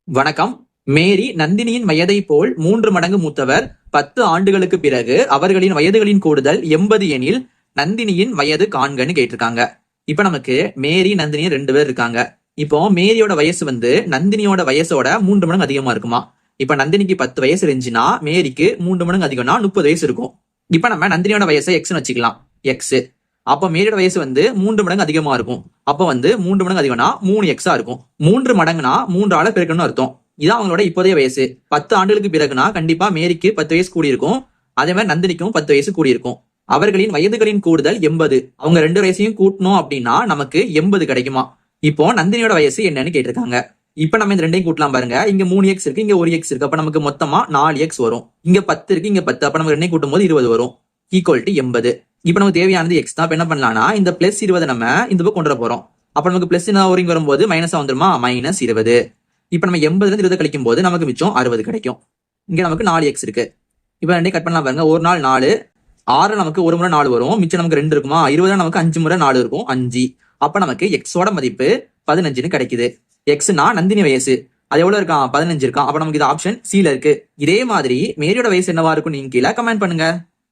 வணக்கம். மேரி நந்தினியின் வயதை போல் 3 மடங்கு மூத்தவர். 10 ஆண்டுகளுக்கு பிறகு அவர்களின் வயதுகளின் கூடுதல் 80 எனில் நந்தினியின் வயது காண்கன்னு கேட்டிருக்காங்க. இப்ப நமக்கு மேரி நந்தினி 2 பேர் இருக்காங்க. இப்போ மேரியோட வயசு நந்தினியோட வயசோட 3 மடங்கு அதிகமா இருக்குமா. இப்ப நந்தினிக்கு 10 வயசு இருந்துச்சுன்னா மேரிக்கு 3 மடங்கு அதிகம்னா 30 வயசு இருக்கும். இப்ப நம்ம நந்தினியோட வயசை எக்ஸ்னு வச்சுக்கலாம். எக்ஸ். அப்ப மேரியோட வயசு 3 மடங்கு அதிகமா இருக்கும். அப்ப 3 மடங்கு அதிகம்னா 3x இருக்கும். 3 மடங்குனா 3 ஆள பெருக்கணும்னு அர்த்தம். இதான் அவங்களோட இப்போதைய வயசு. 10 ஆண்டுகளுக்கு பிறகுனா கண்டிப்பா மேரிக்கு 10 வயசு கூடி இருக்கும். அதே மாதிரி நந்தினிக்கும் 10 வயசு கூடி இருக்கும். அவர்களின் வயதுகளின் கூடுதல் 80. அவங்க 2 வயசையும் கூட்டணும் அப்படின்னா நமக்கு 80 கிடைக்குமா. இப்போ நந்தினியோட வயசு என்னன்னு கேட்டிருக்காங்க. இப்ப நம்ம இந்த ரெண்டையும் கூட்டலாம் பாருங்க. இங்க 3x இருக்கு, இங்க 1x இருக்கு. அப்ப நமக்கு மொத்தமா 4x வரும். இங்க 10 இருக்கு, இங்க 10. அப்ப நம்ம ரெண்டையும் கூட்டும் போது 20 வரும். Equal to 80. இப்ப நமக்கு தேவையானது எக்ஸ் தான். என்ன பண்ணலாம்னா இந்த பிளஸ் 20 நம்ம இந்த பக்கம் கொண்டு வர போறோம். அப்ப நமக்கு பிளஸ் ஒரு வரும்போது மைனஸா வந்துருமா, -20. இப்ப நம்ம 80ல இருந்து 20 கழிக்கும் போது நமக்கு மிச்சம் 60 கிடைக்கும். இங்க நமக்கு 4x இருக்கு. இப்ப ரெண்டையும் கட் பண்ணலாம் பாருங்க. ஒரு நாள் 4, 6 நமக்கு ஒரு முறை 4 வரும். மிச்சம் நமக்கு 2 இருக்குமா. 20 நமக்கு 5 முறை 4 இருக்கும், 5. அப்ப நமக்கு எக்ஸோட மதிப்பு 15ன்னு கிடைக்குது. எக்ஸ்னா நந்தினி வயசு. அது எவ்வளவு இருக்கான், 15 இருக்கான். அப்ப நமக்கு இது ஆப்ஷன் சில இருக்கு. இதே மாதிரி மேரியோட வயசு என்னவா இருக்கும் நீங்க கீழே கமெண்ட் பண்ணுங்க.